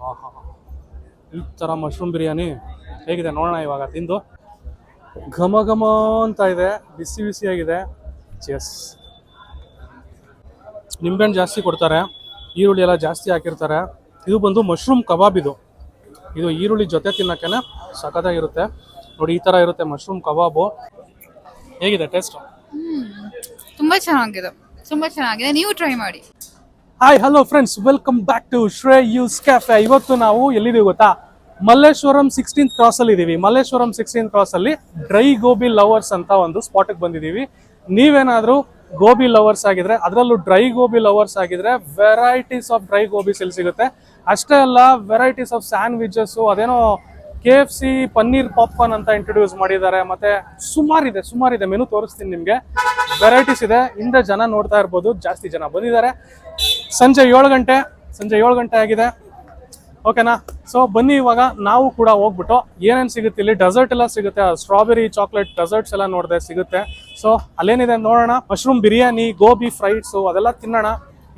ಆಹಾ, ಈ ಥರ ಮಶ್ರೂಮ್ ಬಿರಿಯಾನಿ ಹೇಗಿದೆ ನೋಡೋಣ ಇವಾಗ ತಿಂದು. ಘಮ ಘಮ ಅಂತ ಇದೆ, ಬಿಸಿ ಬಿಸಿಯಾಗಿದೆ. ಚೆಸ್. ನಿಂಬೆಹಣ್ಣು ಜಾಸ್ತಿ ಕೊಡ್ತಾರೆ, ಈರುಳ್ಳಿ ಎಲ್ಲ ಜಾಸ್ತಿ ಹಾಕಿರ್ತಾರೆ. ಇದು ಬಂದು ಮಶ್ರೂಮ್ ಕಬಾಬ್. ಇದು ಈರುಳ್ಳಿ ಜೊತೆ ತಿನ್ನೋಕೆ ಸಖತ್ತಾಗಿರುತ್ತೆ ನೋಡಿ. ಈ ಥರ ಇರುತ್ತೆ ಮಶ್ರೂಮ್ ಕಬಾಬು. ಹೇಗಿದೆ ಟೇಸ್ಟ್? ತುಂಬಾ ಚೆನ್ನಾಗಿದೆ, ನೀವು ಟ್ರೈ ಮಾಡಿ. Hi hello friends, welcome back to Shreyu's cafe. ಇವತ್ತು ನಾವು ಎಲ್ಲಿದ್ದೀವಿ ಗೊತ್ತಾ? ಮಲ್ಲೇಶ್ವರಂ 16th ಕ್ರಾಸ್ ಅಲ್ಲಿ ಇದೀವಿ. ಮಲ್ಲೇಶ್ವರಂ 16th ಕ್ರಾಸ್ ಅಲ್ಲಿ ಡ್ರೈ ಗೋಬಿ ಲವರ್ಸ್ ಅಂತ ಒಂದು ಸ್ಪಾಟ್ಗೆ ಬಂದಿದ್ದೀವಿ. ನೀವೇನಾದ್ರೂ ಗೋಬಿ ಲವರ್ಸ್ ಆಗಿದ್ರೆ, ಅದರಲ್ಲೂ ಡ್ರೈ ಗೋಬಿ ಲವರ್ಸ್ ಆಗಿದ್ರೆ, ವೆರೈಟೀಸ್ ಆಫ್ ಡ್ರೈ ಗೋಬಿಸ್ ಇಲ್ಲಿ ಸಿಗುತ್ತೆ. ಅಷ್ಟೇ ಅಲ್ಲ, ವೆರೈಟೀಸ್ ಆಫ್ ಸ್ಯಾಂಡ್ವಿಚಸ್, ಅದೇನೋ KFC ಪನ್ನೀರ್ ಪಾಪ್ಕಾರ್ನ್ ಅಂತ ಇಂಟ್ರೊಡ್ಯೂಸ್ ಮಾಡಿದ್ದಾರೆ. ಮತ್ತೆ ಸುಮಾರಿದೆ ಮೆನು ತೋರಿಸ್ತೀನಿ ನಿಮಗೆ. ವೆರೈಟೀಸ್ ಇದೆ. ಹಿಂದೆ ಜನ ನೋಡ್ತಾ ಇರ್ಬೋದು, ಜಾಸ್ತಿ ಜನ ಬಂದಿದ್ದಾರೆ. ಸಂಜೆ 7 ಗಂಟೆ ಆಗಿದೆ. ಓಕೆನಾ? ಸೊ ಬನ್ನಿ, ಇವಾಗ ನಾವು ಕೂಡ ಹೋಗ್ಬಿಟ್ಟು ಏನೇನು ಸಿಗುತ್ತೆ ಇಲ್ಲಿ. ಡೆಸರ್ಟ್ ಎಲ್ಲ ಸಿಗುತ್ತೆ, ಸ್ಟ್ರಾಬೆರಿ ಚಾಕ್ಲೇಟ್ ಡೆಸರ್ಟ್ಸ್ ಎಲ್ಲ ನೋಡಿದೆ ಸಿಗುತ್ತೆ. ಸೊ ಅಲ್ಲೇನಿದೆ ನೋಡೋಣ. ಮಶ್ರೂಮ್ ಬಿರಿಯಾನಿ, ಗೋಬಿ ಫ್ರೈಡ್ಸು ಅದೆಲ್ಲ ತಿನ್ನೋಣ.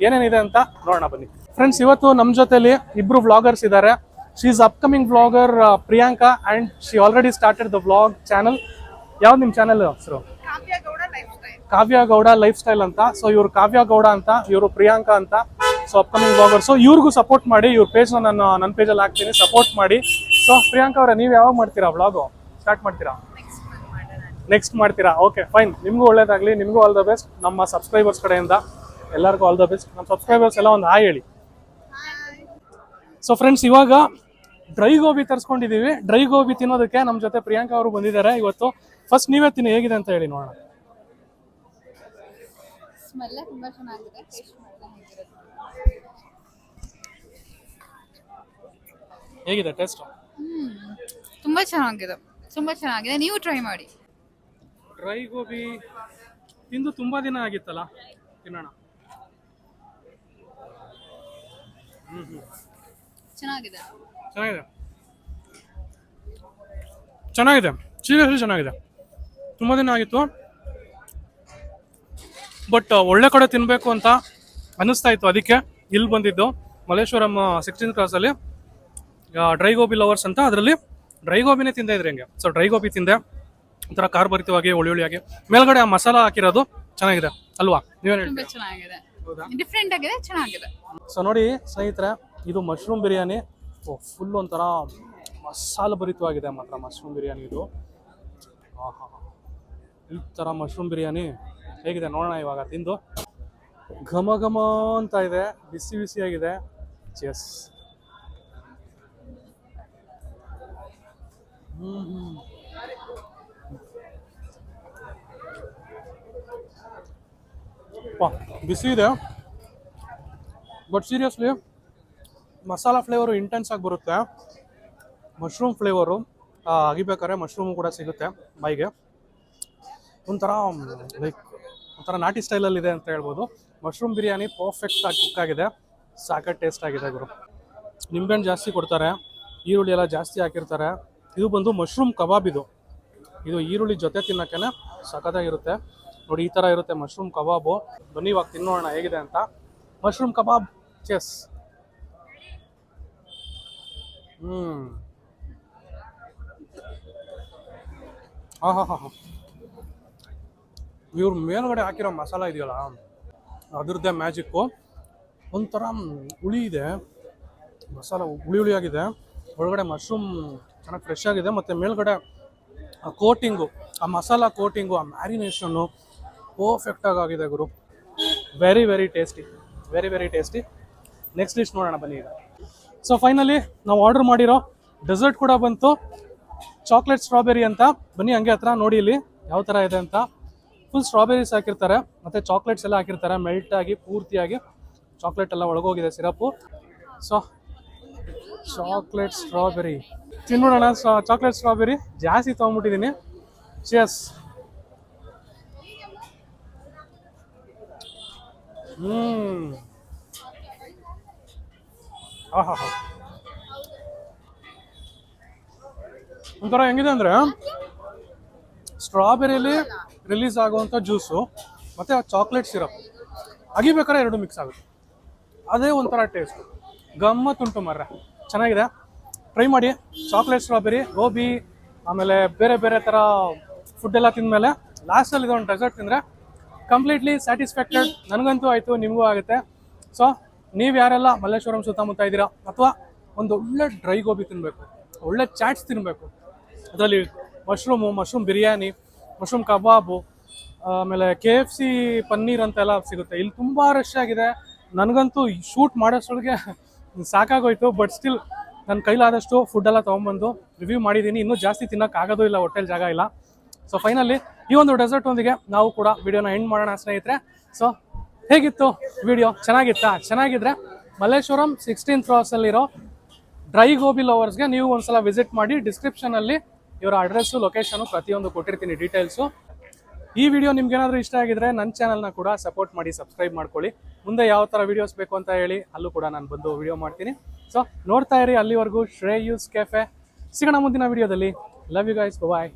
ಏನೇನಿದೆ ಅಂತ ನೋಡೋಣ ಬನ್ನಿ ಫ್ರೆಂಡ್ಸ್. ಇವತ್ತು ನಮ್ಮ ಜೊತೆಲಿ ಇಬ್ರು ವ್ಲಾಗರ್ಸ್ ಇದ್ದಾರೆ. She is upcoming vlogger Priyanka, and she already started the vlog channel. ಯಾವ್ದು ನಿಮ್ಮ ಚಾನಲ್ ಹೆಸರು? ಕಾವ್ಯ ಗೌಡ ಲೈಫ್ ಸ್ಟೈಲ್ ಅಂತ. ಸೊ ಇವ್ರು ಕಾವ್ಯ ಗೌಡ ಅಂತ, ಇವರು ಪ್ರಿಯಾಂಕಾ ಅಂತ. So upcoming vlogger. ಸೊ ಇವ್ರಿಗೂ ಸಪೋರ್ಟ್ ಮಾಡಿ. ಇವ್ರ ಪೇಜ್ ನನ್ನ ಪೇಜಲ್ಲಿ ಹಾಕ್ತೀನಿ, ಸಪೋರ್ಟ್ ಮಾಡಿ. ಸೊ ಪ್ರಿಯಾಂಕಾ ಅವರೇ, ನೀವು ಯಾವಾಗ ಮಾಡ್ತೀರಾ ವ್ಲಾಗು? ಸ್ಟಾರ್ಟ್ ಮಾಡ್ತೀರಾ? ನೆಕ್ಸ್ಟ್ ಮಾಡ್ತೀರಾ? Okay fine. ನಿಮಗೂ ಒಳ್ಳೇದಾಗಲಿ, ನಿಮಗೂ ಆಲ್ ದ ಬೆಸ್ಟ್. ನಮ್ಮ ಸಬ್ಸ್ಕ್ರೈಬರ್ಸ್ ಕಡೆಯಿಂದ ಎಲ್ಲರಿಗೂ ಆಲ್ ದ ಬೆಸ್ಟ್. ನಮ್ಮ ಸಬ್ಸ್ಕ್ರೈಬರ್ಸ್ ಎಲ್ಲ ಒಂದು ಹಾಯ್ ಹೇಳಿ. ಸೊ ಫ್ರೆಂಡ್ಸ್, ಇವಾಗ ಡ್ರೈ ಗೋಬಿ ತರಿಸ್ಕೊಂಡಿದ್ದೀವಿ. ಡ್ರೈ ಗೋಬಿ ತಿನ್ನೋದಕ್ಕೆ ನಮ್ಮ ಜೊತೆ ಪ್ರಿಯಾಂಕಾ ಅವರು ಬಂದಿದ್ದಾರೆ ಇವತ್ತು. ಫಸ್ಟ್ ನೀವೇ ತಿನ್ನಿ, ಹೇಗಿದೆ ಅಂತ ಹೇಳಿ ನೋಡೋಣ. ಹೇಗಿದೆ ಟೇಸ್ಟ್? ತುಂಬಾ ಚೆನ್ನಾಗಿದೆ, ನೀವು ಟ್ರೈ ಮಾಡಿ. ಡ್ರೈ ಗೋಬಿ ತಿಂದು ತುಂಬಾ ದಿನ ಆಗಿತ್ತಲ್ಲ, ತಿನ್ನೋಣ. ಚೆನ್ನಾಗಿದೆ. ಸೀರಿಯಸ್ಲಿ ಚೆನ್ನಾಗಿದೆ. ತುಂಬ ದಿನ ಆಗಿತ್ತು, ಬಟ್ ಒಳ್ಳೆ ಕಡೆ ತಿನ್ನಬೇಕು ಅಂತ ಅನ್ನಿಸ್ತಾ ಇತ್ತು. ಅದಕ್ಕೆ ಇಲ್ಲಿ ಬಂದಿದ್ದು. ಮಲ್ಲೇಶ್ವರಂ 16th ಕ್ರಾಸಲ್ಲಿ ಡ್ರೈ ಗೋಬಿ ಲವರ್ಸ್ ಅಂತ, ಅದರಲ್ಲಿ ಡ್ರೈ ಗೋಬಿನೇ ತಿಂದೆ ಇದ್ರಿ ಹಂಗೆ. ಸೊ ಡ್ರೈ ಗೋಬಿ ತಿಂದೆ, ಒಂಥರ ಕಾರ್ಭರಿತವಾಗಿ ಒಳ್ಳೆಯಾಗಿ. ಮೇಲ್ಗಡೆ ಆ ಮಸಾಲ ಹಾಕಿರೋದು ಚೆನ್ನಾಗಿದೆ ಅಲ್ವಾ? ನೀವೇನು ಹೇಳ್ತೀರಾ? ಚೆನ್ನಾಗಿದೆ, ಡಿಫ್ರೆಂಟ್ ಆಗಿದೆ, ಚೆನ್ನಾಗಿದೆ. ಸೊ ನೋಡಿ ಸ್ನೇಹಿತರೆ, ಇದು ಮಶ್ರೂಮ್ ಬಿರಿಯಾನಿ. ಫುಲ್ ಒಂಥರ ಮಸಾಲ ಭರಿತವಾಗಿದೆ ಮಾತ್ರ ಮಶ್ರೂಮ್ ಬಿರಿಯಾನಿ ಇದು. ಈ ಥರ ಮಶ್ರೂಮ್ ಬಿರಿಯಾನಿ ಹೇಗಿದೆ ನೋಡೋಣ ಇವಾಗ ತಿಂದು. ಘಮ ಘಮ ಅಂತ ಇದೆ, ಬಿಸಿ ಬಿಸಿಯಾಗಿದೆ. ಚೆಸ್. ಬಿಸಿ ಇದೆ, but seriously masala flavour intense ಆಗಿ ಬರುತ್ತೆ. ಮಶ್ರೂಮ್ ಫ್ಲೇವರು ಅಗಿಬೇಕಾದ್ರೆ ಮಶ್ರೂಮು ಕೂಡ ಸಿಗುತ್ತೆ ಬಾಯಿಗೆ. ಒಂಥರ ನಾಟಿ ಸ್ಟೈಲಲ್ಲಿದೆ ಅಂತ ಹೇಳ್ಬೋದು. ಮಶ್ರೂಮ್ ಬಿರಿಯಾನಿ ಪರ್ಫೆಕ್ಟ್ ಆಗಿ ಕುಕ್ ಆಗಿದೆ, ಸಾಕಷ್ಟು ಟೇಸ್ಟ್ ಆಗಿದೆ ಗುರು. ನಿಂಬೆಹಣ್ಣು ಜಾಸ್ತಿ ಕೊಡ್ತಾರೆ, ಈರುಳ್ಳಿ ಎಲ್ಲ ಜಾಸ್ತಿ ಹಾಕಿರ್ತಾರೆ. ಇದು ಬಂದು ಮಶ್ರೂಮ್ ಕಬಾಬ್. ಇದು ಈರುಳ್ಳಿ ಜೊತೆ ತಿನ್ನೋಕೆ ಸಖತ್ತಾಗಿರುತ್ತೆ ನೋಡಿ. ಈ ಥರ ಇರುತ್ತೆ ಮಶ್ರೂಮ್ ಕಬಾಬು. ಬನ್ನಿ ಇವಾಗ ತಿನ್ನೋಣ ಹೇಗಿದೆ ಅಂತ. Mushroom kebab. ಚೆಸ್. ಇವ್ರ ಮೇಲ್ಗಡೆ ಹಾಕಿರೋ ಮಸಾಲ ಇದೆಯಲ್ಲ, ಅದ್ರದ್ದೇ ಮ್ಯಾಜಿಕ್ಕು. ಒಂಥರ ಹುಳಿ ಇದೆ, ಮಸಾಲ ಹುಳಿಯಾಗಿದೆ. ಒಳಗಡೆ ಮಶ್ರೂಮ್ ಚೆನ್ನಾಗಿ ಫ್ರೆಶ್ ಆಗಿದೆ. ಮತ್ತು ಮೇಲ್ಗಡೆ ಆ ಕೋಟಿಂಗು, ಆ ಮಸಾಲ ಕೋಟಿಂಗು, ಆ ಮ್ಯಾರಿನೇಷನ್ನು ಪರ್ಫೆಕ್ಟಾಗಿ ಆಗಿದೆ ಗುರು. Very very tasty, very tasty. Next dish ನೋಡೋಣ ಬನ್ನಿ ಈಗ. ಸೊ ಫೈನಲಿ ನಾವು ಆರ್ಡರ್ ಮಾಡಿರೋ ಡೆಸರ್ಟ್ ಕೂಡ ಬಂತು, ಚಾಕ್ಲೇಟ್ ಸ್ಟ್ರಾಬೆರಿ ಅಂತ. ಬನ್ನಿ ಹಂಗೆ ಹತ್ರ ನೋಡಿ ಇಲ್ಲಿ ಯಾವ ಥರ ಇದೆ ಅಂತ. ಫುಲ್ ಸ್ಟ್ರಾಬೆರೀಸ್ ಹಾಕಿರ್ತಾರೆ, ಮತ್ತು ಚಾಕ್ಲೇಟ್ಸ್ ಎಲ್ಲ ಹಾಕಿರ್ತಾರೆ ಮೆಲ್ಟ್ ಆಗಿ, ಪೂರ್ತಿಯಾಗಿ ಚಾಕ್ಲೇಟ್ ಎಲ್ಲ ಒಳಗೋಗಿದೆ, ಸಿರಪ್ಪು. ಸೊ ಚಾಕ್ಲೇಟ್ ಸ್ಟ್ರಾಬೆರಿ ತಿನ್ನೋಣ. ಚಾಕ್ಲೇಟ್ ಸ್ಟ್ರಾಬೆರಿ ಜಾಸ್ತಿ ತೊಗೊಂಡ್ಬಿಟ್ಟಿದ್ದೀನಿ. ಚಿಯರ್ಸ್. ಒಂಥರ ಹೆಂಗಿದೆ ಅಂದರೆ, ಸ್ಟ್ರಾಬೆರಿಲಿ ರಿಲೀಸ್ ಆಗುವಂಥ ಜ್ಯೂಸು ಮತ್ತು ಚಾಕ್ಲೇಟ್ ಸಿರಪ್ ಅಗಿಬೇಕಾದ್ರೆ ಎರಡು ಮಿಕ್ಸ್ ಆಗುತ್ತೆ. ಅದೇ ಒಂಥರ ಟೇಸ್ಟ್, ಗಮ್ಮತ್ತುಂಟು ಮರ್ರೆ. ಚೆನ್ನಾಗಿದೆ, ಟ್ರೈ ಮಾಡಿ. ಚಾಕ್ಲೇಟ್ ಸ್ಟ್ರಾಬೆರಿ, ಗೋಬಿ, ಆಮೇಲೆ ಬೇರೆ ಬೇರೆ ಥರ ಫುಡ್ ಎಲ್ಲ ತಿಂದಮೇಲೆ ಲಾಸ್ಟಲ್ಲಿ ಇದೊಂದು ಡೆಸರ್ಟ್ ತಿಂದರೆ ಕಂಪ್ಲೀಟ್ಲಿ ಸ್ಯಾಟಿಸ್ಫ್ಯಾಕ್ಟೆಡ್. ನನಗಂತೂ ಆಯಿತು, ನಿಮಗೂ ಆಗುತ್ತೆ. ಸೊ ನೀವು ಯಾರೆಲ್ಲ ಮಲ್ಲೇಶ್ವರಂ ಸುತ್ತಮುತ್ತ ಇದ್ದೀರಾ ಅಥವಾ ಒಂದು ಒಳ್ಳೆ ಡ್ರೈ ಗೋಬಿ ತಿನ್ನಬೇಕು, ಒಳ್ಳೆ ಚಾಟ್ಸ್ ತಿನ್ನಬೇಕು, ಅದರಲ್ಲಿ ಮಶ್ರೂಮ್ ಬಿರಿಯಾನಿ, ಮಶ್ರೂಮ್ ಕಬಾಬು, ಆಮೇಲೆ KFC ಪನ್ನೀರ್ ಅಂತೆಲ್ಲ ಸಿಗುತ್ತೆ. ಇಲ್ಲಿ ತುಂಬ ರಶ್ ಆಗಿದೆ. ನನಗಂತೂ ಶೂಟ್ ಮಾಡೋಷ್ಟೊಳಗೆ ಸಾಕಾಗೋಯ್ತು. ಬಟ್ ಸ್ಟಿಲ್ ನನ್ನ ಕೈಲಾದಷ್ಟು ಫುಡ್ಡೆಲ್ಲ ತೊಗೊಂಬಂದು ರಿವ್ಯೂ ಮಾಡಿದ್ದೀನಿ. ಇನ್ನೂ ಜಾಸ್ತಿ ತಿನ್ನೋಕ್ಕಾಗೋದು ಇಲ್ಲ, ಹೊಟ್ಟೆಲ್ ಜಾಗ ಇಲ್ಲ. ಸೊ ಫೈನಲಿ ಈ ಒಂದು ಡೆಸರ್ಟ್ ಒಂದಿಗೆ ನಾವು ಕೂಡ ವಿಡಿಯೋನ ಎಂಡ್ ಮಾಡೋಣ ಸ್ನೇಹಿತರೆ. ಸೊ ಹೇಗಿತ್ತು ವಿಡಿಯೋ? ಚೆನ್ನಾಗಿತ್ತಾ? ಚೆನ್ನಾಗಿದ್ರೆ ಮಲ್ಲೇಶ್ವರಂ 16th ಕ್ರಾಸಲ್ಲಿರೋ ಡ್ರೈ ಗೋಬಿ ಲವರ್ಸ್ಗೆ ನೀವು ಒಂದ್ಸಲ ವಿಸಿಟ್ ಮಾಡಿ. ಡಿಸ್ಕ್ರಿಪ್ಷನಲ್ಲಿ ಇವರ ಅಡ್ರೆಸ್ಸು, ಲೊಕೇಶನು ಪ್ರತಿಯೊಂದು ಕೊಟ್ಟಿರ್ತೀನಿ, ಡೀಟೇಲ್ಸು. ಈ ವಿಡಿಯೋ ನಿಮ್ಗೆ ಏನಾದರೂ ಇಷ್ಟ ಆಗಿದ್ರೆ ನನ್ನ ಚಾನಲ್ನ ಕೂಡ ಸಪೋರ್ಟ್ ಮಾಡಿ, ಸಬ್ಸ್ಕ್ರೈಬ್ ಮಾಡ್ಕೊಳ್ಳಿ. ಮುಂದೆ ಯಾವ ಥರ ವೀಡಿಯೋಸ್ ಬೇಕು ಅಂತ ಹೇಳಿ, ಅಲ್ಲೂ ಕೂಡ ನಾನು ಬಂದು ವಿಡಿಯೋ ಮಾಡ್ತೀನಿ. ಸೊ ನೋಡ್ತಾ ಇರಿ. ಅಲ್ಲಿವರೆಗೂ ಶ್ರೇಯೂಸ್ ಕೆಫೆ. ಸಿಗೋಣ ಮುಂದಿನ ವಿಡಿಯೋದಲ್ಲಿ. Love you guys, bye.